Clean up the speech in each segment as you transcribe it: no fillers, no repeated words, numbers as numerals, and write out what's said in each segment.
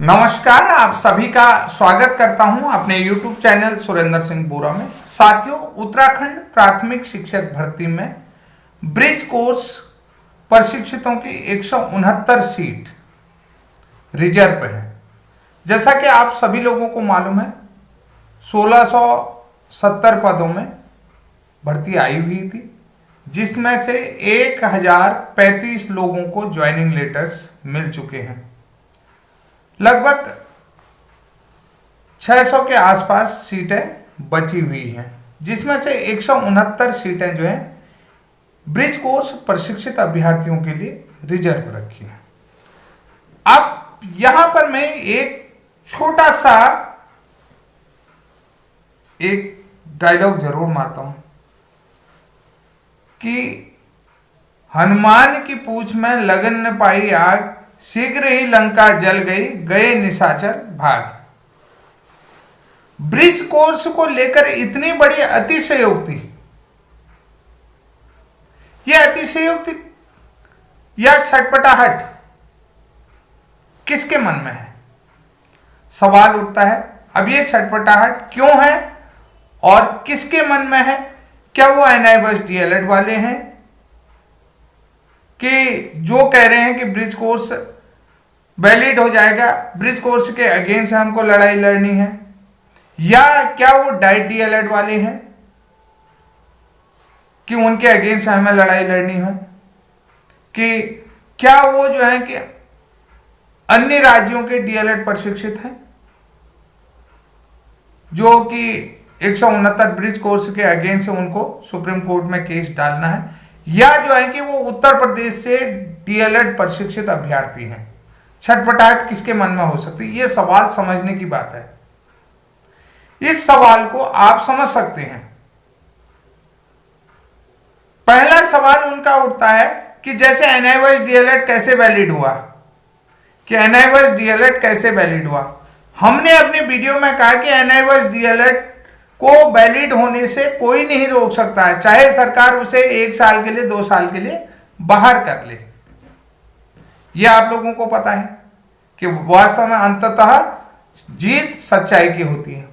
नमस्कार, आप सभी का स्वागत करता हूं अपने YouTube चैनल सुरेंद्र सिंह बोरा में। साथियों, उत्तराखंड प्राथमिक शिक्षक भर्ती में ब्रिज कोर्स प्रशिक्षितों की 169 सीट रिजर्व पे है। जैसा कि आप सभी लोगों को मालूम है, 1670 पदों में भर्ती आई हुई थी, जिसमें से 1035 लोगों को ज्वाइनिंग लेटर्स मिल चुके हैं। लगभग 600 के आसपास सीटें बची हुई हैं, जिसमें से 169 सीटें जो हैं ब्रिज कोर्स प्रशिक्षित अभ्यर्थियों के लिए रिजर्व रखी है। अब यहां पर मैं एक छोटा सा एक डायलॉग जरूर मारता हूं कि हनुमान की पूंछ में लगन न पाई आग, शीघ्र ही लंका जल गई, गए निशाचर भाग। ब्रिज कोर्स को लेकर इतनी बड़ी अतिशयोक्ति, यह अतिशयोक्ति या छटपटाहट किसके मन में है? सवाल उठता है। अब यह छटपटाहट क्यों है और किसके मन में है? क्या वो NIBS DLED वाले हैं कि जो कह रहे हैं कि ब्रिज कोर्स वैलिड हो जाएगा, ब्रिज कोर्स के अगेंस्ट हमको लड़ाई लड़नी है? या क्या वो डाइट DLED वाले हैं कि उनके अगेंस्ट हमें लड़ाई लड़नी है? कि क्या वो जो है कि अन्य राज्यों के DLED प्रशिक्षित हैं जो कि 169 ब्रिज कोर्स के अगेंस्ट उनको सुप्रीम कोर्ट में केस डालना है? या जो है कि वो उत्तर प्रदेश से DLED प्रशिक्षित अभ्यर्थी हैं? छटपटाहट किसके मन में हो सकती है? ये सवाल समझने की बात है। इस सवाल को आप समझ सकते हैं। पहला सवाल उनका उठता है कि जैसे NIBS DLED कैसे वैलिड हुआ, कि NIBS DLED कैसे वैलिड हुआ? हमने अपनी वीडियो में कहा कि NIBS DLED को वैलिड होने से कोई नहीं रोक सकता है, चाहे सरकार उसे 1 साल के लिए 2 साल के लिए बाहर कर ले। यह आप लोगों को पता है कि वास्तव में अंततः जीत सच्चाई की होती है।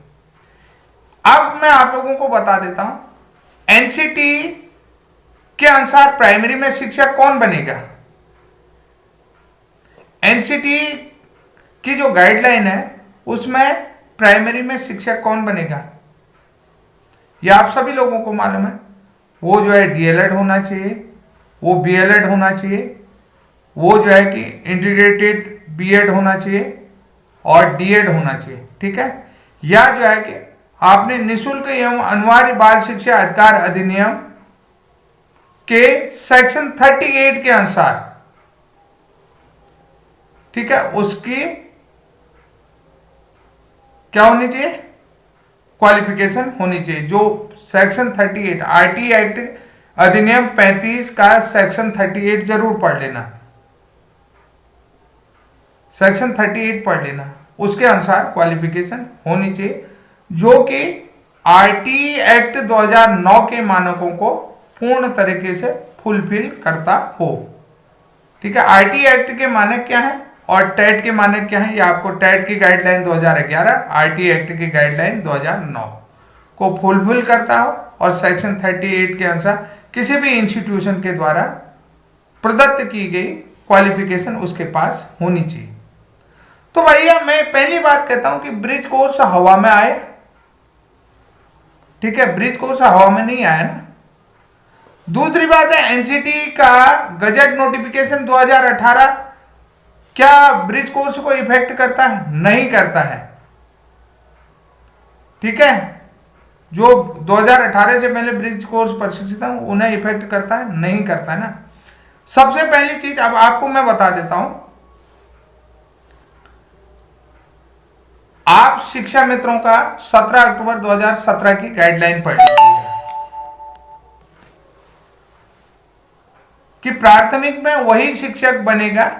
अब मैं आप लोगों को बता देता हूं, NCT के अनुसार प्राइमरी में शिक्षक कौन बनेगा? NCT की जो गाइडलाइन है उसमें प्राइमरी में शिक्षक कौन बनेगा यह आप सभी लोगों को मालूम है। वो जो है DLED होना चाहिए, वो BLED होना चाहिए, वो जो है कि इंटीग्रेटेड B.Ed होना चाहिए और D.Ed होना चाहिए, ठीक है? या जो है कि आपने निःशुल्क एवं अनिवार्य बाल शिक्षा अधिकार अधिनियम के सेक्शन 38 के अनुसार, ठीक है, उसकी क्या होनी चाहिए? क्वालिफिकेशन होनी चाहिए। जो सेक्शन 38 RT एक्ट अधिनियम 35 का सेक्शन 38 जरूर पढ़ लेना, सेक्शन 38 पढ़ लेना, उसके अनुसार क्वालिफिकेशन होनी चाहिए, जो कि RT एक्ट 2009 के मानकों को पूर्ण तरीके से फुलफिल करता हो, ठीक है? RT एक्ट के मानक क्या है और टेट के मानक क्या है? ये आपको टेट की गाइडलाइन 2011, RT एक्ट की गाइडलाइन 2009 को फुलफिल करता हो और सेक्शन 38 के अनुसार किसी भी इंस्टीट्यूशन के द्वारा प्रदत्त की गई क्वालिफिकेशन उसके पास होनी चाहिए। तो भैया, मैं पहली बात कहता हूं कि ब्रिज कोर्स हवा में आए, ठीक है? ब्रिज कोर्स हवा में नहीं आया ना। दूसरी बात है, NCT का गजट नोटिफिकेशन 2018 क्या ब्रिज कोर्स को इफेक्ट करता है? नहीं करता है, ठीक है? जो 2018 से पहले ब्रिज कोर्स प्रशिक्षित हैं उन्हें इफेक्ट करता है? नहीं करता है ना। सबसे पहली चीज अब आपको मैं बता देता हूं, आप शिक्षा मित्रों का 17 अक्टूबर 2017 की गाइडलाइन पढ़ लीजिएगा कि प्राथमिक में वही शिक्षक बनेगा।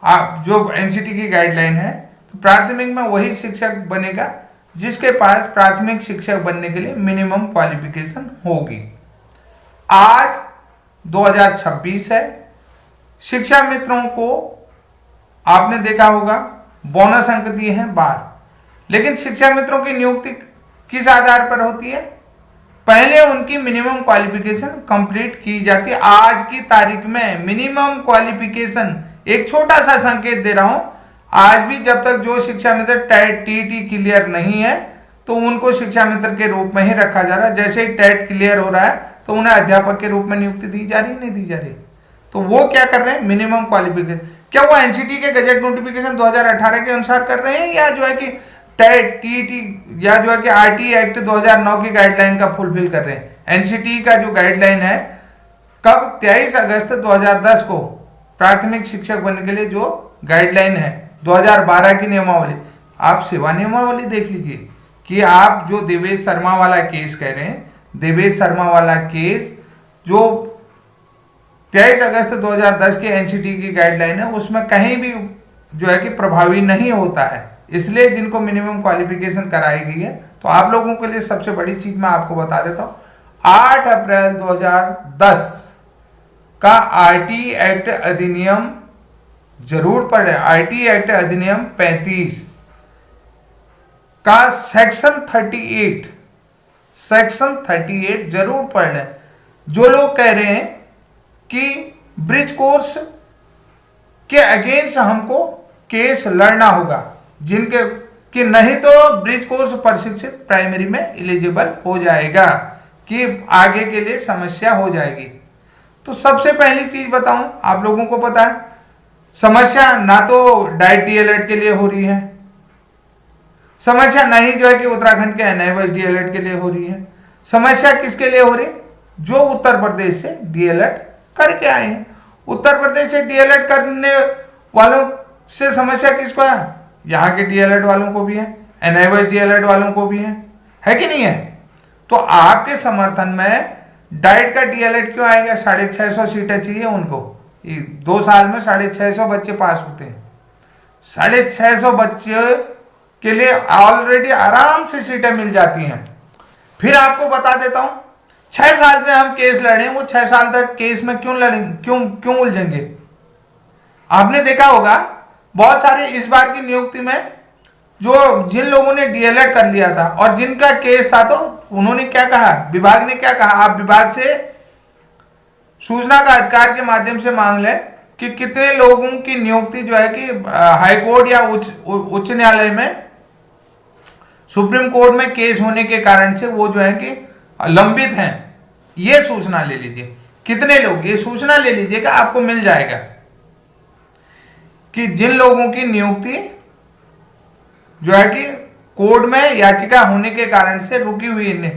आप जो NCT की गाइडलाइन है, तो प्राथमिक में वही शिक्षक बनेगा जिसके पास प्राथमिक शिक्षक बनने के लिए मिनिमम क्वालिफिकेशन होगी। आज 2026 है। शिक्षा मित्रों को आपने देखा होगा बोनस अंक दिए हैं 12। लेकिन शिक्षा मित्रों की नियुक्ति किस आधार पर होती है? पहले उनकी मिनिमम क्वालिफिकेशन कंप्लीट की जाती है। आज की तारीख में मिनिमम क्वालिफिकेशन, एक छोटा सा संकेत दे रहा हूं, आज भी जब तक जो शिक्षा मित्र टीटी क्लियर नहीं है तो उनको शिक्षा मित्र के रूप में ही रखा जा रहा है। जैसे ही टेट क्लियर हो रहा है तो उन्हें अध्यापक के रूप में नियुक्ति दी जा रही, नहीं दी जा रही। तो वो क्या कर रहे हैं? Minimum qualification. क्या वो एनसीटी के गजट नोटिफिकेशन 2018 के अनुसार कर रहे हैं, या जो है कि टीटी या जो है कि आरटी एक्ट 2009 की गाइडलाइन का फुलफिल कर रहे हैं? एनसीटी का जो गाइडलाइन है, कब 23 अगस्त 2010 को प्राथमिक शिक्षक बनने के लिए जो गाइडलाइन है, 2012 की नियमावली, आप सेवा नियमावली देख लीजिए कि आप जो देवेश शर्मा वाला केस कह रहे हैं, देवेश शर्मा वाला केस जो 23 अगस्त 2010 के एनसीटी की गाइडलाइन है, उसमें कहीं भी जो है कि प्रभावी नहीं होता है। इसलिए जिनको मिनिमम क्वालिफिकेशन कराई गई है, तो आप लोगों के लिए सबसे बड़ी चीज मैं आपको बता देता हूं, 8 अप्रैल 2010 का आरटी एक्ट अधिनियम जरूर पढ़े। आरटी एक्ट अधिनियम 35 का सेक्शन 38 जरूर पढ़ लें। जो लोग कह रहे हैं कि ब्रिज कोर्स के अगेंस्ट हमको केस लड़ना होगा, जिनके कि नहीं तो ब्रिज कोर्स प्रशिक्षित प्राइमरी में एलिजिबल हो जाएगा, कि आगे के लिए समस्या हो जाएगी। तो सबसे पहली चीज बताऊं, आप लोगों को पता है समस्या ना तो डाइट डीएलएड के लिए हो रही है, समस्या नहीं जो है कि उत्तराखंड के एनआईएस डीएलएड के लिए हो रही है। समस्या किसके लिए हो रही? जो उत्तर प्रदेश से डीएलएड करके आए हैं। उत्तर प्रदेश से डीएलएड करने वालों से समस्या किसको है? यहाँ के डीएलएड वालों को भी है, एनआईएस डीएलएड वालों को भी है कि नहीं है? तो आपके समर्थन में डाइट का डीएलएड क्यों आएगा? 650 सीटें चाहिए उनको, 2 साल में 650 बच्चे पास होते हैं। 650 बच्चे के लिए ऑलरेडी आराम से सीटें मिल जाती हैं। फिर आपको बता देता हूं, 6 साल से हम केस लड़े, वो 6 साल तक केस में क्यों लड़ेंगे, क्यों उलझेंगे? आपने देखा होगा बहुत सारे इस बार की नियुक्ति में जो जिन लोगों ने डीएलएड कर लिया था और जिनका केस था, तो उन्होंने क्या कहा, विभाग ने क्या कहा, आप विभाग से सूचना का अधिकार के माध्यम से मांग लें कि कितने लोगों की नियुक्ति जो है कि हाईकोर्ट या उच्च न्यायालय में, सुप्रीम कोर्ट में केस होने के कारण से वो जो है कि लंबित हैं। ये सूचना ले लीजिए, कितने लोग, ये सूचना ले लीजिएगा, आपको मिल जाएगा कि जिन लोगों की नियुक्ति जो है कि कोर्ट में याचिका होने के कारण से रुकी हुई है,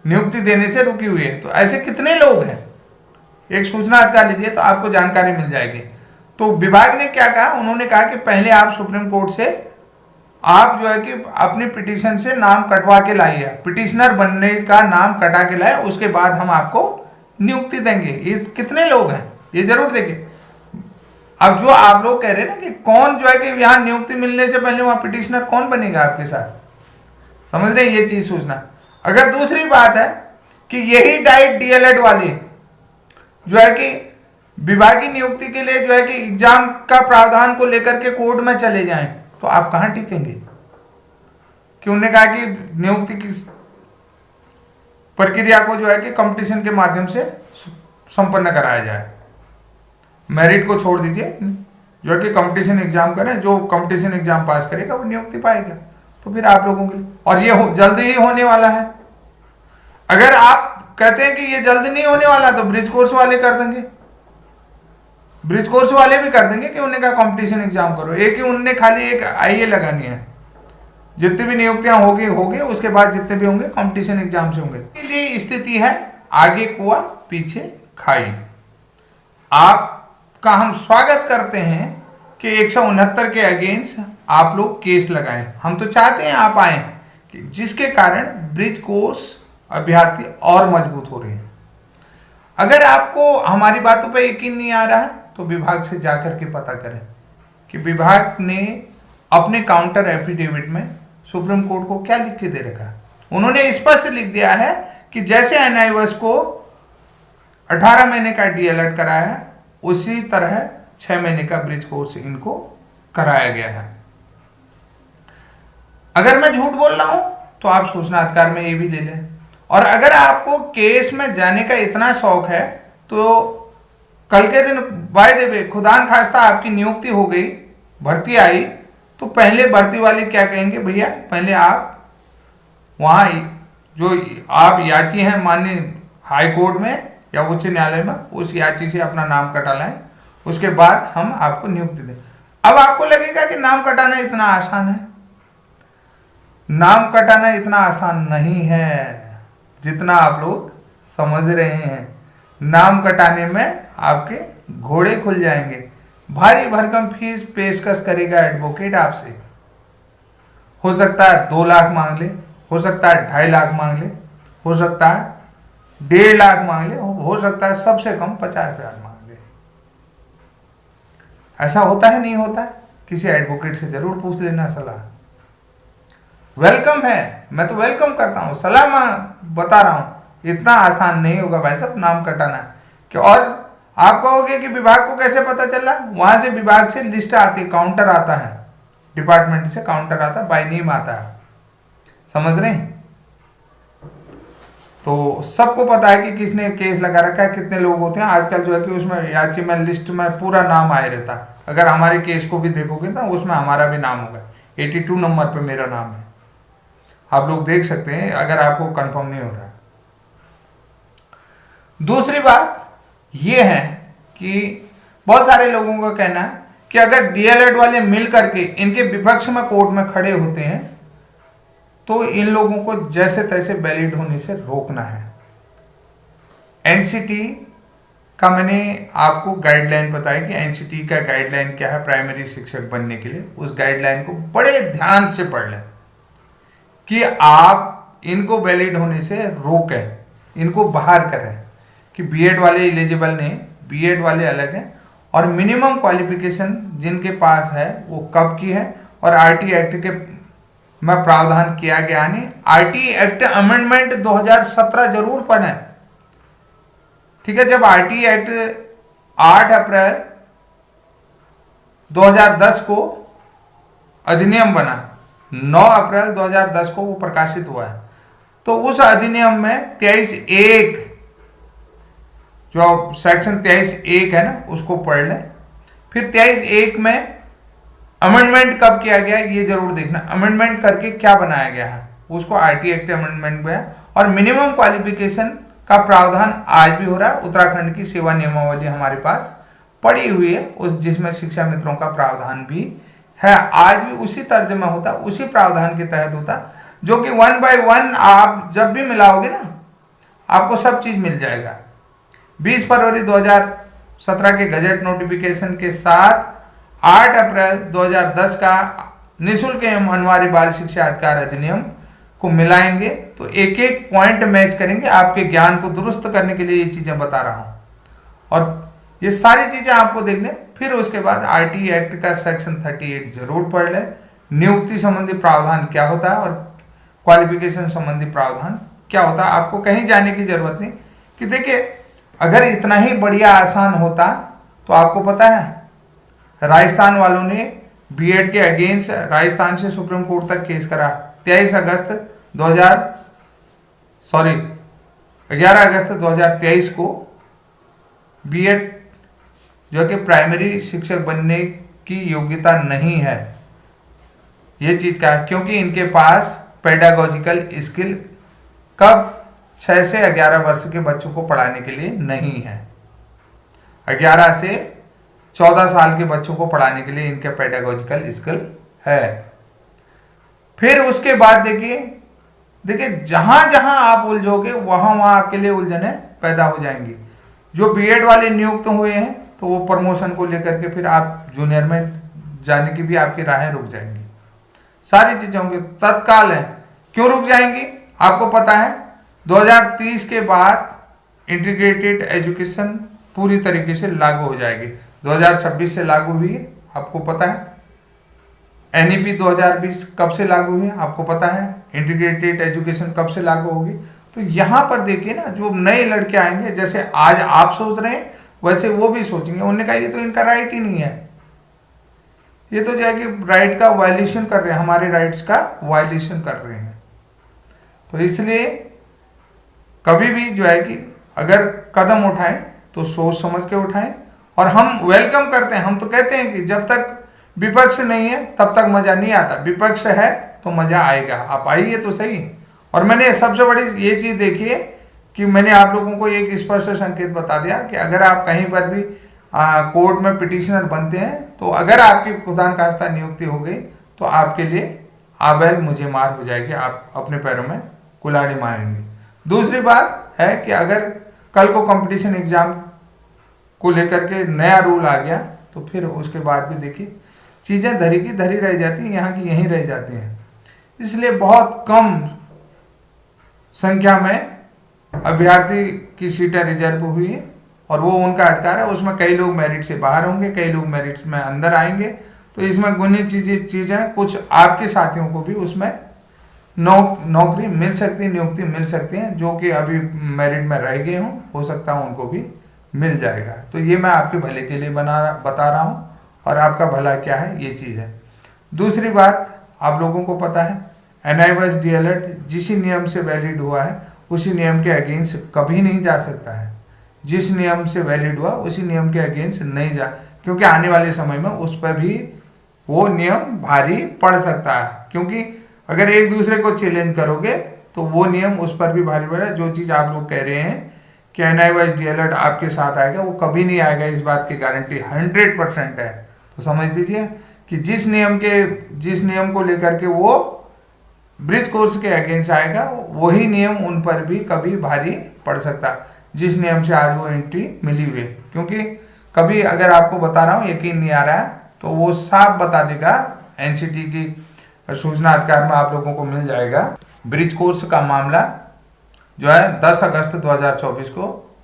नियुक्ति देने से रुकी हुई है, तो ऐसे कितने लोग हैं, एक सूचना अधिकार लीजिए तो आपको जानकारी मिल जाएगी। तो विभाग ने क्या कहा, उन्होंने कहा कि पहले आप सुप्रीम कोर्ट से आप जो है कि अपनी पिटीशन से नाम कटवा के लाइए, पिटिशनर बनने का नाम कटा के लाए, उसके बाद हम आपको नियुक्ति देंगे। ये कितने लोग हैं ये जरूर देखिए। अब जो आप लोग कह रहे हैं ना कि कौन जो है कि यहाँ नियुक्ति मिलने से पहले वहां पिटिशनर कौन बनेगा आपके साथ, समझ रहे हैं ये चीज सूचना। अगर दूसरी बात है कि यही डाइट डीएलएड वाले जो है कि विभागीय नियुक्ति के लिए जो है कि एग्जाम का प्रावधान को लेकर के कोर्ट में चले जाएं, तो आप कहां टिकेंगे? कि उन्होंने कहा कि नियुक्ति की प्रक्रिया को जो है कि कंपटीशन के माध्यम से संपन्न कराया जाए, मेरिट को छोड़ दीजिए, जो है कि कंपटीशन एग्जाम करें, जो कंपटीशन एग्जाम पास करेगा वो नियुक्ति पाएगा। तो फिर आप लोगों के लिए, और ये जल्दी ही होने वाला है। अगर आप कहते हैं कि ये जल्दी नहीं होने वाला, तो ब्रिज कोर्स वाले कर देंगे, ब्रिज कोर्स वाले भी कर देंगे कि उन्होंने कहा कंपटीशन एग्जाम करो। एक ही उन्होंने खाली एक आईए लगानी है, जितनी भी नियुक्तियां होगी उसके बाद जितने भी होंगे कंपटीशन एग्जाम से होंगे। इसके लिए स्थिति है आगे कुआ पीछे खाई। आपका हम स्वागत करते हैं कि 169 के अगेंस्ट आप लोग केस लगाएं। हम तो चाहते हैं आप आए, कि जिसके कारण ब्रिज कोर्स अभ्यर्थी और मजबूत हो रहे हैं। अगर आपको हमारी बातों पर यकीन नहीं आ रहा है तो विभाग से जाकर के पता करें कि विभाग ने अपने काउंटर एफिडेविट में सुप्रीम कोर्ट को क्या लिख के दे रखा है। उन्होंने स्पष्ट लिख दिया है कि जैसे एनआईएस को 18 महीने का डीएलएड कराया है, उसी तरह 6 महीने का ब्रिज कोर्स इनको कराया गया है। अगर मैं झूठ बोल रहा हूं तो आप सूचना अधिकार में ये भी ले लें। और अगर आपको केस में जाने का इतना शौक है तो कल के दिन बाय द वे खुदा न खास्ता आपकी नियुक्ति हो गई, भर्ती आई, तो पहले भर्ती वाले क्या कहेंगे, भैया पहले आप वहाँ जो आप याची हैं माननीय हाई कोर्ट में या उच्च न्यायालय में, उस याची से अपना नाम कटा लाएं, उसके बाद हम आपको नियुक्ति दें। अब आपको लगेगा कि नाम कटाना इतना आसान है। नाम कटाना इतना आसान नहीं है जितना आप लोग समझ रहे हैं। नाम कटाने में आपके घोड़े खुल जाएंगे। भारी भरकम फीस पेशकश करेगा एडवोकेट आपसे। हो सकता है 2 लाख मांग ले, हो सकता है 2.5 लाख मांग ले, हो सकता है 1.5 लाख मांग ले, हो सकता है सबसे कम 50,000 मांग ले। ऐसा होता है नहीं होता है? किसी एडवोकेट से जरूर पूछ लेना सलाह। वेलकम है, मैं तो वेलकम करता हूँ, सलाह मैं बता रहा हूँ इतना आसान नहीं होगा भाई साहब नाम कटाना। कि और आप कहोगे कि विभाग को कैसे पता चला? वहां से विभाग से लिस्ट आती है, काउंटर आता है, डिपार्टमेंट से काउंटर आता है, बाय नेम आता है। समझ रहे हैं? तो सबको पता है कि किसने केस लगा रखा है, कितने लोग होते हैं। आजकल जो है कि उसमें याची में लिस्ट में पूरा नाम आए रहता है। अगर हमारे केस को भी देखोगे ना उसमें हमारा भी नाम होगा। 82 नंबर पे मेरा नाम है, आप लोग देख सकते हैं अगर आपको कंफर्म नहीं हो रहा। दूसरी बात यह है कि बहुत सारे लोगों का कहना है कि अगर डीएलएड वाले मिल करके इनके विपक्ष में कोर्ट में खड़े होते हैं तो इन लोगों को जैसे तैसे वैलिड होने से रोकना है। एनसीटी का मैंने आपको गाइडलाइन बताया कि एनसीटी का गाइडलाइन क्या है प्राइमरी शिक्षक बनने के लिए। उस गाइडलाइन को बड़े ध्यान से पढ़ लें कि आप इनको वैलिड होने से रोकें, इनको बाहर करें कि बीएड वाले एलिजिबल नहीं, बीएड वाले अलग हैं और मिनिमम क्वालिफिकेशन जिनके पास है वो कब की है और आरटी एक्ट के में प्रावधान किया गया नहीं। आरटी एक्ट अमेंडमेंट 2017 जरूर पढ़ें, ठीक है। जब आरटी एक्ट 8 अप्रैल 2010 को अधिनियम बना, 9 अप्रैल 2010 को वो प्रकाशित हुआ है, तो उस अधिनियम में 23(1) जो सेक्शन 23(1) है ना उसको पढ़ लें। फिर 23(1) में अमेंडमेंट कब किया गया ये जरूर देखना, अमेंडमेंट करके क्या बनाया गया है, उसको आरटी एक्ट अमेंडमेंट में। और मिनिमम क्वालिफिकेशन का प्रावधान आज भी हो रहा है। उत्तराखंड की सेवा नियमावली हमारे पास पड़ी हुई है, उस जिसमें शिक्षा मित्रों का प्रावधान भी है। आज भी उसी तर्ज में होता, उसी प्रावधान के तहत होता, जो कि 1 by 1 आप जब भी मिलाओगे ना आपको सब चीज मिल जाएगा। 20 फरवरी 2017 के गजट नोटिफिकेशन के साथ 8 अप्रैल 2010 का निःशुल्क एवं अनिवार्य बाल शिक्षा अधिकार अधिनियम को मिलाएंगे तो एक एक पॉइंट मैच करेंगे। आपके ज्ञान को दुरुस्त करने के लिए ये चीजें बता रहा हूं और ये सारी चीजें आपको देखने। फिर उसके बाद आरटी एक्ट का सेक्शन 38 जरूर पढ़ ले, नियुक्ति संबंधी प्रावधान क्या होता है और क्वालिफिकेशन संबंधी प्रावधान क्या होता है। आपको कहीं जाने की जरूरत नहीं कि देखिए अगर इतना ही बढ़िया आसान होता तो आपको पता है राजस्थान वालों ने बीएड के अगेंस्ट राजस्थान से सुप्रीम कोर्ट तक केस करा। 11 अगस्त 2023 को बीएड जो कि प्राइमरी शिक्षक बनने की योग्यता नहीं है, ये चीज क्या है, क्योंकि इनके पास पेडागोजिकल स्किल कब 6 से 11 वर्ष के बच्चों को पढ़ाने के लिए नहीं है। 11 से 14 साल के बच्चों को पढ़ाने के लिए इनके पेडागोजिकल स्किल है। फिर उसके बाद देखिए जहां जहां आप उलझोगे वहां आपके लिए उलझने पैदा हो जाएंगी। जो बीएड वाले नियुक्त हुए हैं तो वो प्रमोशन को लेकर के फिर आप जूनियर में जाने की भी आपकी राहें रुक जाएंगी। सारी चीजें होंगी तत्काल है। क्यों रुक जाएंगी? आपको पता है 2030 के बाद इंटीग्रेटेड एजुकेशन पूरी तरीके से लागू हो जाएगी। 2026 से लागू हुई है, आपको पता है। एनईपी 2020 कब से लागू हुई है, आपको पता है। इंटीग्रेटेड एजुकेशन कब से लागू होगी। तो यहां पर देखिए ना, जो नए लड़के आएंगे, जैसे आज आप सोच रहे हैं वैसे वो भी सोचेंगे। उन्होंने कहा ये तो इनका राइट ही नहीं है, ये तो जो है कि राइट का वायलेशन कर रहे हैं, हमारे राइट्स का वायलेशन कर रहे हैं। तो इसलिए कभी भी जो है कि अगर कदम उठाएं तो सोच समझ के उठाएं, और हम वेलकम करते हैं। हम तो कहते हैं कि जब तक विपक्ष नहीं है तब तक मजा नहीं आता, विपक्ष है तो मजा आएगा। आप आइए तो सही। और मैंने सबसे बड़ी ये चीज देखी है कि मैंने आप लोगों को एक स्पष्ट संकेत बता दिया कि अगर आप कहीं पर भी कोर्ट में पिटिशनर बनते हैं तो अगर आपकी खुदा न खास्ता नियुक्ति हो गई तो आपके लिए आबैल मुझे मार हो जाएगी, आप अपने पैरों में कुल्हाड़ी मारेंगे। दूसरी बात है कि अगर कल को कंपटीशन एग्जाम को लेकर के नया रूल आ गया तो फिर उसके बाद भी देखिए चीज़ें धरी की धरी रह जाती हैं, यहाँ की यहीं रह जाती हैं। इसलिए बहुत कम संख्या में अभ्यर्थी की सीटें रिजर्व हुई है और वो उनका अधिकार है। उसमें कई लोग मेरिट से बाहर होंगे, कई लोग मेरिट में अंदर आएंगे। तो इसमें गुनी चीज़ें कुछ आपके साथियों को भी उसमें नौकरी मिल सकती है, नियुक्ति मिल सकती है, जो कि अभी मेरिट में रह गए हों, हो सकता है उनको भी मिल जाएगा। तो ये मैं आपके भले के लिए बता रहा हूँ, और आपका भला क्या है ये चीज़ है। दूसरी बात, आप लोगों को पता है NIOS DLED जिस नियम से वैलिड हुआ है उसी नियम के अगेंस्ट कभी नहीं जा सकता है। जिस नियम से वैलिड हुआ उसी नियम के अगेंस्ट नहीं जा, क्योंकि आने वाले समय में उस पर भी वो नियम भारी पड़ सकता है। क्योंकि अगर एक दूसरे को चैलेंज करोगे तो वो नियम उस पर भी भारी पड़ेगा। जो चीज़ आप लोग कह रहे हैं कि NIOS DLED आपके साथ आएगा, वो कभी नहीं आएगा, इस बात की गारंटी 100% है। तो समझ लीजिए कि जिस नियम को लेकर के वो ब्रिज कोर्स के अगेंस्ट आएगा, वही नियम उन पर भी कभी भारी पड़ सकता है जिस नियम से आज वो एंट्री मिली हुई है। क्योंकि कभी अगर आपको बता रहा हूँ यकीन नहीं आ रहा है तो वो साफ बता देगा, NCT की सूचना अधिकार में आप लोगों को मिल जाएगा। ब्रिज कोर्स का मामला जो है 10 अगस्त 2024 को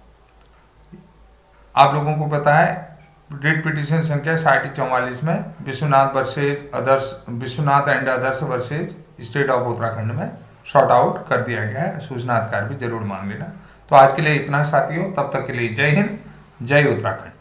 आप लोगों को पता है रिट पिटीशन संख्या 6044 में Vishwanath and others versus state of Uttarakhand में शॉर्ट आउट कर दिया गया है। सूचना अधिकार भी जरूर मांग लेना। तो आज के लिए इतना साथियों, तब तक के लिए जय हिंद, जय उत्तराखंड।